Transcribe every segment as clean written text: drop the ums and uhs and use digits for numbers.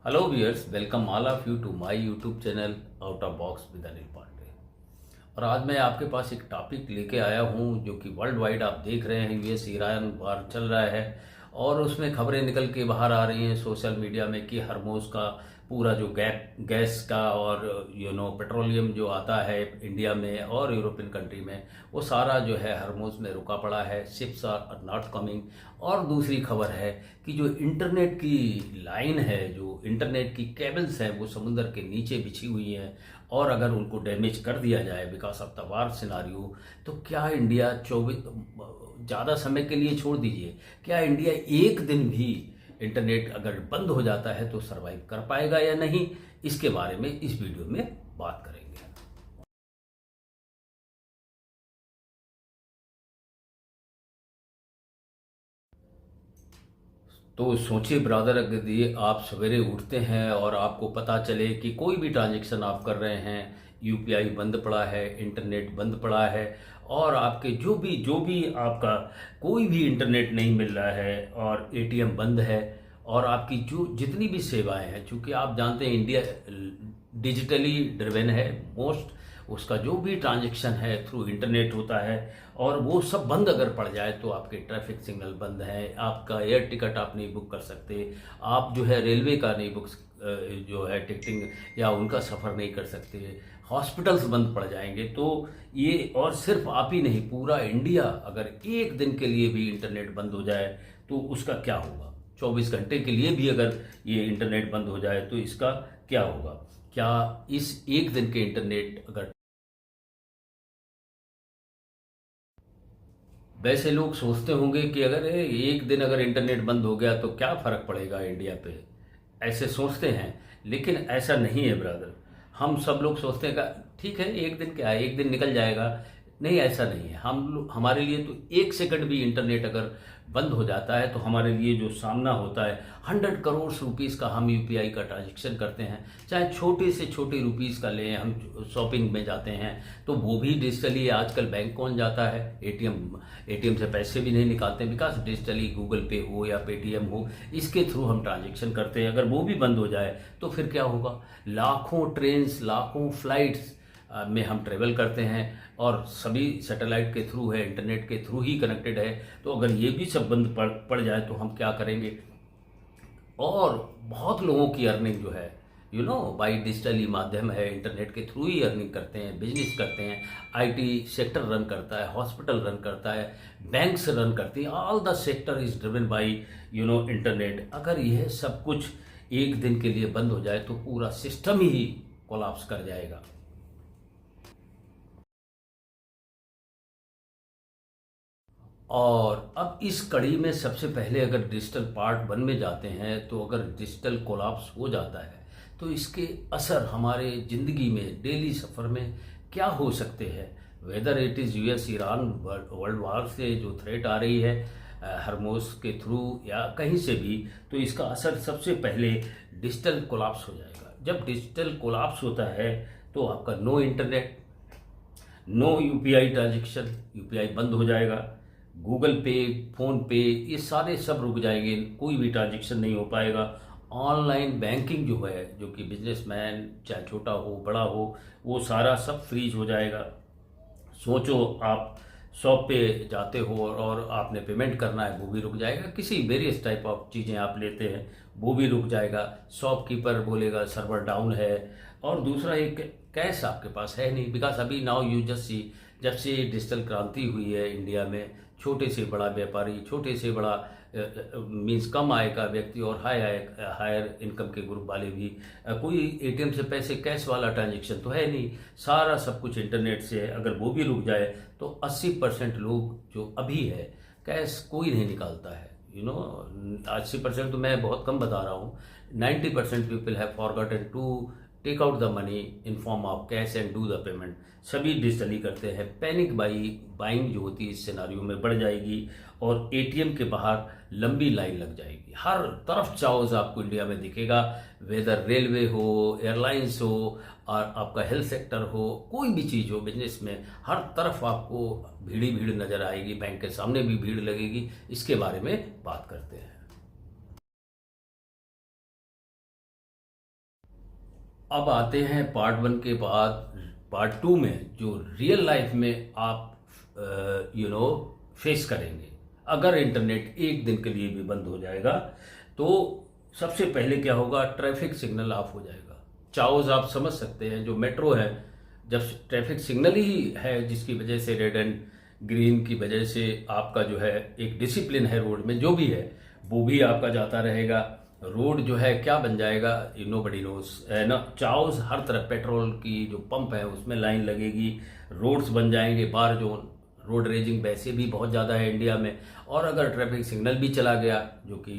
Hello viewers, welcome all of you to my YouTube channel out of box with Anil Pandey. और आज मैं आपके पास एक टॉपिक लेके आया हूं जो कि वर्ल्ड वाइड आप देख रहे हैं। यूएस ईरान वार चल रहा है और उसमें खबरें निकल के बाहर आ रही हैं सोशल मीडिया में कि हरमोज का पूरा जो गैस का और पेट्रोलियम जो आता है इंडिया में और यूरोपियन कंट्री में, वो सारा जो है हरमोज में रुका पड़ा है। Ships are not coming. और दूसरी खबर है कि जो इंटरनेट की लाइन है, जो इंटरनेट की केबल्स हैं, वो समुद्र के नीचे बिछी हुई हैं और अगर उनको डैमेज कर दिया जाए because of the war scenario, तो क्या इंडिया 24 ज़्यादा समय के लिए छोड़ दीजिए, क्या इंडिया एक दिन भी इंटरनेट अगर बंद हो जाता है तो सरवाइव कर पाएगा या नहीं, इसके बारे में इस वीडियो में बात करेंगे। तो सोचिए ब्रदर, अगर ये आप सवेरे उठते हैं और आपको पता चले कि कोई भी ट्रांजेक्शन आप कर रहे हैं, यूपीआई बंद पड़ा है, इंटरनेट बंद पड़ा है और आपके जो भी आपका कोई भी इंटरनेट नहीं मिल रहा है और एटीएम बंद है और आपकी जो जितनी भी सेवाएं हैं, चूंकि आप जानते हैं इंडिया डिजिटली ड्रिवन है, मोस्ट उसका जो भी ट्रांजैक्शन है थ्रू इंटरनेट होता है और वो सब बंद अगर पड़ जाए तो आपके ट्रैफिक सिग्नल बंद है, आपका एयर टिकट आप नहीं बुक कर सकते, आप जो है रेलवे का नहीं बुक जो है टिकटिंग या उनका सफ़र नहीं कर सकते, हॉस्पिटल्स बंद पड़ जाएंगे। तो ये, और सिर्फ आप ही नहीं, पूरा इंडिया अगर एक दिन के लिए भी इंटरनेट बंद हो जाए तो उसका क्या होगा। 24 घंटे के लिए भी अगर ये इंटरनेट बंद हो जाए तो इसका क्या होगा। क्या इस एक दिन के इंटरनेट अगर, वैसे लोग सोचते होंगे कि अगर एक दिन अगर इंटरनेट बंद हो गया तो क्या फ़र्क पड़ेगा इंडिया पे, ऐसे सोचते हैं। लेकिन ऐसा नहीं है ब्रदर। हम सब लोग सोचते हैं कि ठीक है, एक दिन क्या है, एक दिन निकल जाएगा। नहीं, ऐसा नहीं है। हमारे लिए तो 1 सेकंड भी इंटरनेट अगर बंद हो जाता है तो हमारे लिए जो सामना होता है, 100 करोड़ रुपीज़ का हम यूपीआई का ट्रांजेक्शन करते हैं, चाहे छोटे से छोटे रुपीज़ का लें, हम शॉपिंग में जाते हैं तो वो भी डिजिटली। आजकल बैंक कौन जाता है, एटीएम से पैसे भी नहीं निकालते बिकॉज डिजिटली गूगल पे हो या पेटीएम हो, इसके थ्रू हम ट्रांजेक्शन करते हैं। अगर वो भी बंद हो जाए तो फिर क्या होगा। लाखों ट्रेन्स, लाखों फ्लाइट्स में हम ट्रेवल करते हैं और सभी सैटेलाइट के थ्रू है, इंटरनेट के थ्रू ही कनेक्टेड है। तो अगर ये भी सब बंद पड़ जाए तो हम क्या करेंगे। और बहुत लोगों की अर्निंग जो है बाई डिजिटली माध्यम है, इंटरनेट के थ्रू ही अर्निंग करते हैं, बिजनेस करते हैं। आईटी सेक्टर रन करता है, हॉस्पिटल रन करता है, बैंक्स रन करती हैं। All the sector is driven by internet. अगर यह सब कुछ एक दिन के लिए बंद हो जाए तो पूरा सिस्टम ही कोलैप्स कर जाएगा। और अब इस कड़ी में सबसे पहले अगर डिजिटल पार्ट 1 में जाते हैं तो अगर डिजिटल कोलैप्स हो जाता है तो इसके असर हमारे ज़िंदगी में, डेली सफ़र में क्या हो सकते हैं। Whether it is US Iran world war से जो थ्रेट आ रही है हरमोज के थ्रू या कहीं से भी, तो इसका असर सबसे पहले डिजिटल कोलैप्स हो जाएगा। जब डिजिटल कोलैप्स होता है तो आपका no internet, no UPI transaction, UPI बंद हो जाएगा, गूगल पे, फोन पे, ये सारे सब रुक जाएंगे, कोई भी ट्रांजेक्शन नहीं हो पाएगा। ऑनलाइन बैंकिंग जो है, जो कि बिजनेसमैन चाहे छोटा हो बड़ा हो, वो सारा सब फ्रीज हो जाएगा। सोचो, आप शॉप पे जाते हो और आपने पेमेंट करना है, वो भी रुक जाएगा। किसी वेरियस टाइप ऑफ चीज़ें आप लेते हैं, वो भी रुक जाएगा। शॉपकीपर बोलेगा सर्वर डाउन है। और दूसरा, एक कैश आपके पास है नहीं बिकॉज अभी नाउ यू जस्ट सी, जब से डिजिटल क्रांति हुई है इंडिया में, छोटे से बड़ा व्यापारी, छोटे से बड़ा मीन्स कम आय का व्यक्ति और हायर इनकम के ग्रुप वाले भी, कोई एटीएम से पैसे कैश वाला ट्रांजेक्शन तो है नहीं। सारा सब कुछ इंटरनेट से है। अगर वो भी रुक जाए तो 80% लोग जो अभी है, कैश कोई नहीं निकालता है। 80% तो मैं बहुत कम बता रहा हूँ। 90% people have forgotten to take out the money in form of cash and do the payment. सभी डिजिटली करते हैं। पैनिक बाइंग जो होती है इस सिनारियो में बढ़ जाएगी और एटीएम के बाहर लंबी लाइन लग जाएगी। हर तरफ चाओज आपको इंडिया में दिखेगा, वेदर रेलवे हो, एयरलाइंस हो और आपका हेल्थ सेक्टर हो, कोई भी चीज़ हो, बिजनेस में हर तरफ आपको भीड़ ही भीड़ नज़र आएगी। बैंक के सामने भी भीड़ लगेगी। इसके बारे में बात करते हैं। अब आते हैं पार्ट वन के बाद पार्ट टू में, जो रियल लाइफ में आप फेस करेंगे अगर इंटरनेट एक दिन के लिए भी बंद हो जाएगा। तो सबसे पहले क्या होगा, ट्रैफिक सिग्नल ऑफ हो जाएगा। चाओस आप समझ सकते हैं, जो मेट्रो है, जब ट्रैफिक सिग्नल ही है जिसकी वजह से, रेड एंड ग्रीन की वजह से आपका जो है एक डिसिप्लिन है रोड में, जो भी है वो भी आपका जाता रहेगा। रोड जो है क्या बन जाएगा, नो बडी नोस है ना। चाओस हर तरफ, पेट्रोल की जो पंप है उसमें लाइन लगेगी, रोड्स बन जाएंगे बार जोन। रोड रेजिंग वैसे भी बहुत ज़्यादा है इंडिया में, और अगर ट्रैफिक सिग्नल भी चला गया जो कि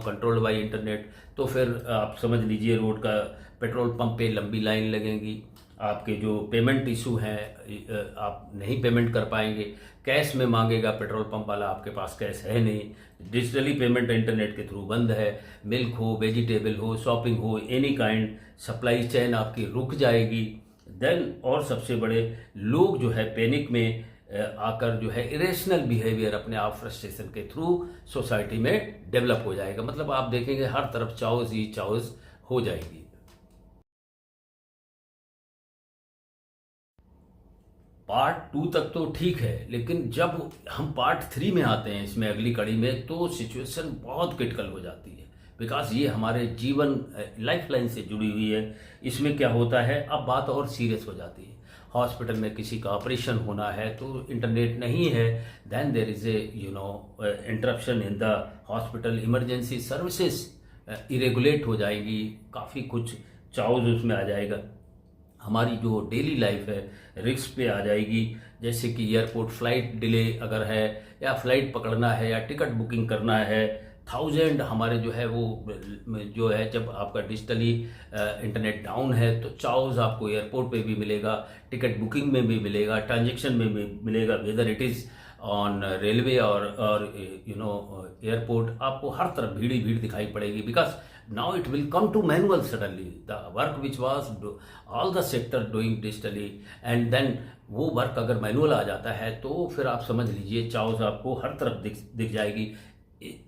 कंट्रोल्ड बाय इंटरनेट, तो फिर आप समझ लीजिए रोड का पेट्रोल पंप पे लंबी लाइन लगेगी। आपके जो पेमेंट इशू हैं, आप नहीं पेमेंट कर पाएंगे, कैश में मांगेगा पेट्रोल पंप वाला, आपके पास कैश है नहीं, डिजिटली पेमेंट इंटरनेट के थ्रू बंद है। मिल्क हो, वेजिटेबल हो, शॉपिंग हो, एनी काइंड, सप्लाई चेन आपकी रुक जाएगी। देन और सबसे बड़े लोग जो है पैनिक में आकर जो है इरेशनल बिहेवियर अपने आप फ्रस्ट्रेशन के थ्रू सोसाइटी में डेवलप हो जाएगा। मतलब आप देखेंगे हर तरफ चाओस ही चाओस हो जाएगी। पार्ट टू तक तो ठीक है, लेकिन जब हम पार्ट थ्री में आते हैं इसमें अगली कड़ी में, तो सिचुएशन बहुत क्रिटिकल हो जाती है। बिकॉज ये हमारे जीवन लाइफ लाइन से जुड़ी हुई है। इसमें क्या होता है, अब बात और सीरियस हो जाती है। हॉस्पिटल में किसी का ऑपरेशन होना है तो इंटरनेट नहीं है, then there is a interruption in the hospital, emergency services irregular हो जाएगी, काफ़ी कुछ चाउज उसमें आ जाएगा। हमारी जो डेली लाइफ है रिस्क पे आ जाएगी, जैसे कि एयरपोर्ट फ्लाइट डिले अगर है, या फ्लाइट पकड़ना है, या टिकट बुकिंग करना है। 1000 हमारे जो है वो जो है, जब आपका डिजिटली इंटरनेट डाउन है तो चाउज आपको एयरपोर्ट पे भी मिलेगा, टिकट बुकिंग में भी मिलेगा, ट्रांजेक्शन में भी मिलेगा, whether it is on railway और एयरपोर्ट। आपको हर तरफ भीड़ ही भीड़ दिखाई पड़ेगी, because now it will come to manual suddenly, the work which was all the sector doing digitally, and then वो वर्क अगर मैनुअल आ जाता है तो फिर आप समझ लीजिए चाउस आपको हर तरफ दिख जाएगी।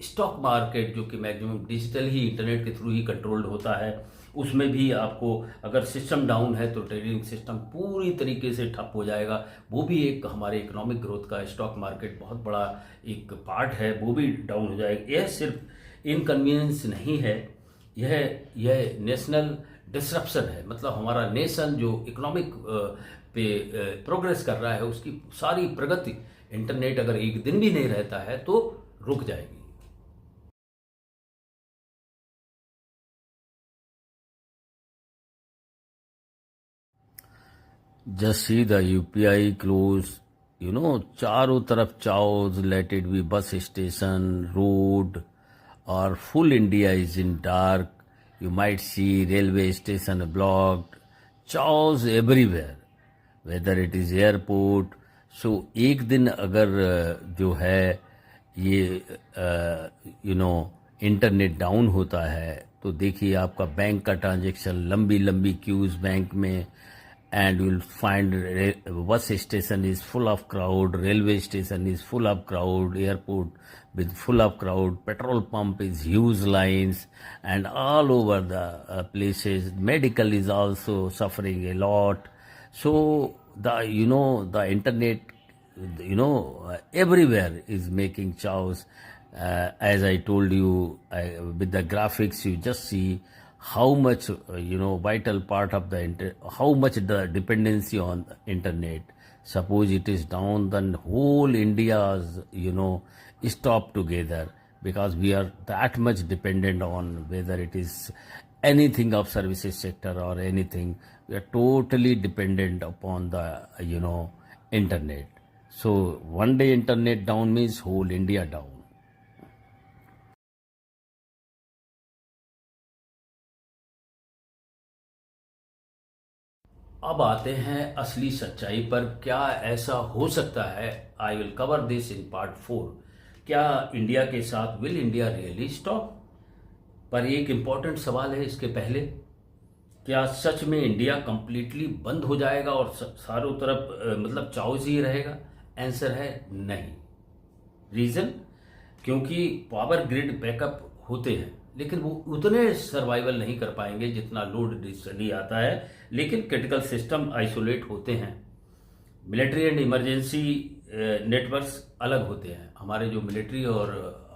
स्टॉक मार्केट जो कि मैक्सिमम डिजिटल ही इंटरनेट के थ्रू ही कंट्रोल्ड होता है, उसमें भी आपको अगर सिस्टम डाउन है तो ट्रेडिंग सिस्टम पूरी तरीके से ठप हो जाएगा। वो भी एक हमारे इकोनॉमिक ग्रोथ का, स्टॉक मार्केट बहुत बड़ा एक पार्ट है, वो भी डाउन हो जाएगा। यह सिर्फ इनकन्वीनियंस नहीं है, यह नेशनल डिसरप्शन है। मतलब हमारा नेशन जो इकोनॉमिक पे प्रोग्रेस कर रहा है, उसकी सारी प्रगति इंटरनेट अगर एक दिन भी नहीं रहता है तो रुक जाएगी। Just see the UPI close, चारों तरफ चाओ, let it be bus station, road, or full India is in dark. You might see railway station blocked, chaos everywhere, whether it is airport. So एक दिन अगर जो है ये इंटरनेट डाउन होता है तो देखिए आपका बैंक का ट्रांजेक्शन, लंबी लंबी क्यूज बैंक में, and you'll find bus station is full of crowd, railway station is full of crowd, airport with full of crowd, petrol pump is huge lines, and all over the places. Medical is also suffering a lot. So the internet, everywhere is making chaos. As I told you, with the graphics you just see how much vital part of the how much the dependency on internet. Suppose it is down, then whole India's stop together, because we are that much dependent on whether it is anything of services sector or anything. We are totally dependent upon the internet. So one day internet down means whole India down. अब आते हैं असली सच्चाई पर। क्या ऐसा हो सकता है? I will cover this in part 4। क्या इंडिया के साथ विल इंडिया रियली स्टॉप? पर एक इम्पॉर्टेंट सवाल है इसके पहले, क्या सच में इंडिया कंप्लीटली बंद हो जाएगा और चारों तरफ मतलब चाउस ही रहेगा? आंसर है नहीं। रीज़न, क्योंकि पावर ग्रिड बैकअप होते हैं, लेकिन वो उतने सर्वाइवल नहीं कर पाएंगे जितना लोड डिजिटली आता है, लेकिन क्रिटिकल सिस्टम आइसोलेट होते हैं। मिलिट्री एंड इमरजेंसी नेटवर्क्स अलग होते हैं। हमारे जो मिलिट्री और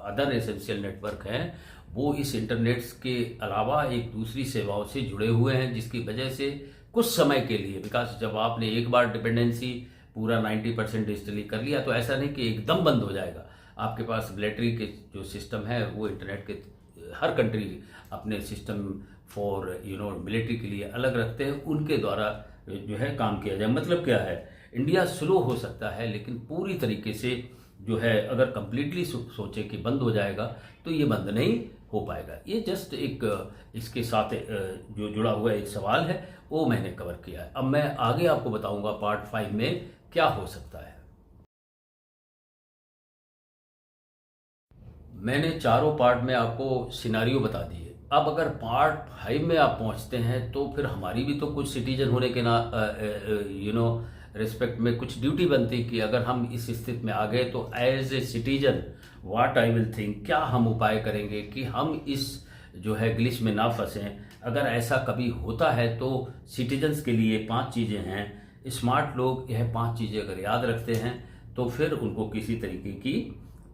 अदर एसेंशियल नेटवर्क हैं वो इस इंटरनेट्स के अलावा एक दूसरी सेवाओं से जुड़े हुए हैं, जिसकी वजह से कुछ समय के लिए, बिकॉज जब आपने एक बार डिपेंडेंसी पूरा 90% डिजिटली कर लिया तो ऐसा नहीं कि एकदम बंद हो जाएगा। आपके पास मिलिट्री के जो सिस्टम है वो इंटरनेट के हर कंट्री अपने सिस्टम फॉर मिलिट्री के लिए अलग रखते हैं, उनके द्वारा जो है काम किया जाए। मतलब क्या है, इंडिया स्लो हो सकता है लेकिन पूरी तरीके से जो है अगर कंप्लीटली सोचे कि बंद हो जाएगा तो ये बंद नहीं हो पाएगा। ये जस्ट एक इसके साथ जो जुड़ा हुआ एक सवाल है वो मैंने कवर किया है। अब मैं आगे आपको बताऊंगा पार्ट 5 में क्या हो सकता है। मैंने चारों पार्ट में आपको सिनारियो बता दिए। अब अगर पार्ट 5 में आप पहुंचते हैं तो फिर हमारी भी तो कुछ सिटीजन होने के ना रिस्पेक्ट में कुछ ड्यूटी बनती कि अगर हम इस स्थिति में आ गए तो as a citizen what I will think, क्या हम उपाय करेंगे कि हम इस जो है ग्लिच में ना फंसें। अगर ऐसा कभी होता है तो सिटीजन्स के लिए 5 चीज़ें हैं। स्मार्ट लोग यह 5 चीज़ें अगर याद रखते हैं तो फिर उनको किसी तरीके की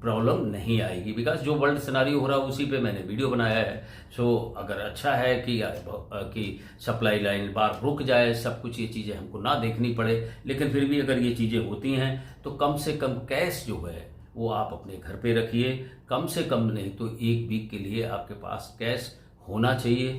प्रॉब्लम नहीं आएगी, बिकॉज जो वर्ल्ड सिनारियो हो रहा है उसी पे मैंने वीडियो बनाया है। सो अगर अच्छा है कि सप्लाई लाइन बार रुक जाए, सब कुछ ये चीज़ें हमको ना देखनी पड़े, लेकिन फिर भी अगर ये चीज़ें होती हैं तो कम से कम कैश जो है वो आप अपने घर पे रखिए। कम से कम नहीं तो 1 वीक के लिए आपके पास कैश होना चाहिए,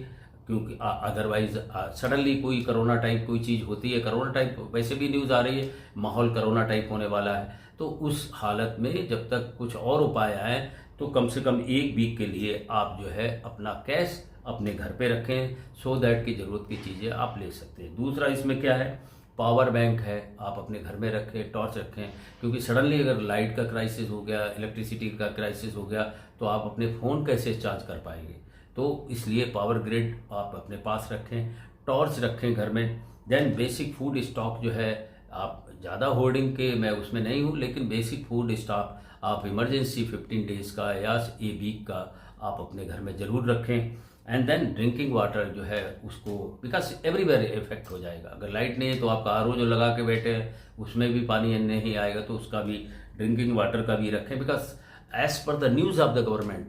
क्योंकि अदरवाइज सडनली कोई कोरोना टाइप कोई चीज़ होती है। कोरोना टाइप वैसे भी न्यूज़ आ रही है, माहौल कोरोना टाइप होने वाला है, तो उस हालत में जब तक कुछ और उपाय आए तो कम से कम 1 वीक के लिए आप जो है अपना कैश अपने घर पे रखें, सो दैट की ज़रूरत की चीज़ें आप ले सकते हैं। दूसरा इसमें क्या है, पावर बैंक है, आप अपने घर में रखें, टॉर्च रखें, क्योंकि सडनली अगर लाइट का क्राइसिस हो गया, इलेक्ट्रिसिटी का क्राइसिस हो गया तो आप अपने फ़ोन कैसे चार्ज कर पाएंगे। तो इसलिए पावर ग्रिड आप अपने पास रखें, टॉर्च रखें घर में। देन बेसिक फूड स्टॉक जो है, आप ज़्यादा होर्डिंग के मैं उसमें नहीं हूँ, लेकिन बेसिक फूड स्टॉक आप इमरजेंसी 15 डेज़ का या ए वीक का आप अपने घर में ज़रूर रखें। एंड देन ड्रिंकिंग वाटर जो है उसको, बिकॉज एवरीवेयर इफेक्ट हो जाएगा। अगर लाइट नहीं है तो आपका आरओ जो लगा के बैठे हैं उसमें भी पानी नहीं आएगा, तो उसका भी ड्रिंकिंग वाटर का भी रखें, because as per the news of the government.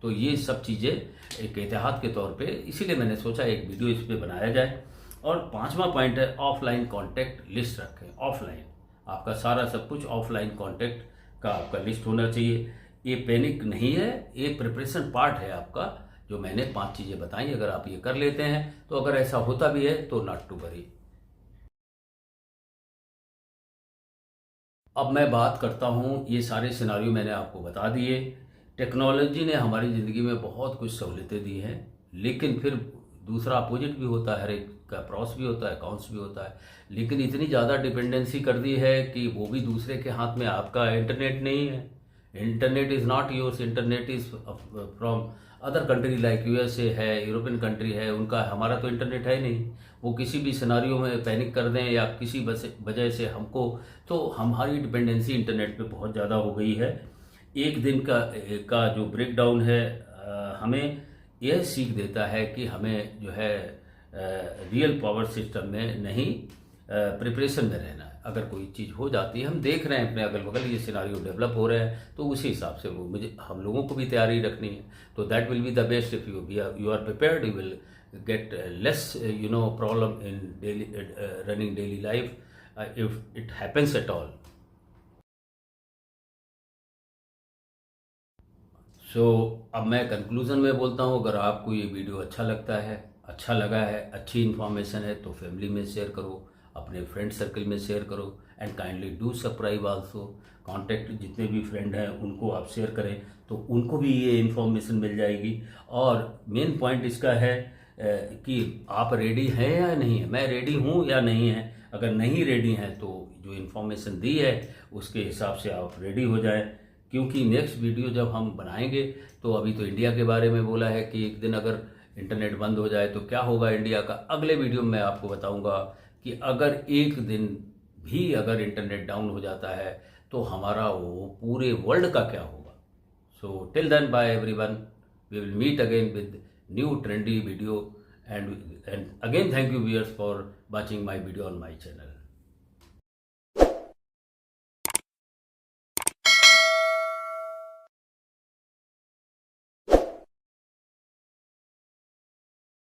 तो ये सब चीज़ें एक एहतियात के तौर पे, इसीलिए मैंने सोचा एक वीडियो इस पर बनाया जाए। और 5वां पॉइंट है ऑफलाइन कॉन्टैक्ट लिस्ट रखें। ऑफलाइन आपका सारा सब कुछ ऑफलाइन कॉन्टैक्ट का आपका लिस्ट होना चाहिए। ये पैनिक नहीं है, ये प्रिपरेशन पार्ट है आपका, जो मैंने 5 चीज़ें बताई। अगर आप ये कर लेते हैं तो अगर ऐसा होता भी है तो नॉट टू वरी। अब मैं बात करता हूँ, ये सारे सिनारियो मैंने आपको बता दिए। टेक्नोलॉजी ने हमारी ज़िंदगी में बहुत कुछ सहूलियतें दी हैं, लेकिन फिर दूसरा अपोजिट भी होता है, हर एक का प्रॉस भी होता है, कॉन्स भी होता है। लेकिन इतनी ज़्यादा डिपेंडेंसी कर दी है कि वो भी दूसरे के हाथ में, आपका इंटरनेट नहीं है। Internet is not yours, internet is from other country like USA है, यूरोपियन कंट्री है, उनका। हमारा तो इंटरनेट है नहीं। वो किसी भी सिनारियो में पैनिक कर दें या किसी वजह से हमको, तो हमारी डिपेंडेंसी इंटरनेट पे बहुत ज़्यादा हो गई है। एक दिन का जो ब्रेक डाउन है हमें यह सीख देता है कि हमें जो है रियल पावर सिस्टम में नहीं, प्रिपरेशन में रहना है। अगर कोई चीज़ हो जाती है, हम देख रहे हैं अपने अगल बगल ये सिनारियो डेवलप हो रहे हैं, तो उसी हिसाब से वो मुझे हम लोगों को भी तैयारी रखनी है। तो that will be the best. If you are prepared, you will get less problem in daily running daily life if it happens at all. So अब मैं कंक्लूजन में बोलता हूँ, अगर आपको ये वीडियो अच्छा लगता है, अच्छा लगा है, अच्छी इन्फॉर्मेशन है, तो फैमिली में शेयर करो, अपने फ्रेंड सर्कल में शेयर करो, and kindly do subscribe also. Contact जितने भी फ्रेंड हैं उनको आप शेयर करें तो उनको भी ये इन्फॉर्मेशन मिल जाएगी। और मेन पॉइंट इसका है कि आप रेडी हैं या नहीं है। मैं रेडी हूँ या नहीं है। अगर नहीं रेडी हैं तो जो इन्फॉर्मेशन दी है उसके हिसाब से आप रेडी हो जाएं, क्योंकि नेक्स्ट वीडियो जब हम बनाएंगे तो अभी तो इंडिया के बारे में बोला है कि एक दिन अगर इंटरनेट बंद हो जाए तो क्या होगा इंडिया का। अगले वीडियो में मैं आपको बताऊंगा कि अगर एक दिन भी अगर इंटरनेट डाउन हो जाता है तो हमारा वो पूरे वर्ल्ड का क्या होगा। So till then, bye everyone. We will meet again with new trendy video, and again thank you viewers for watching my video on my channel.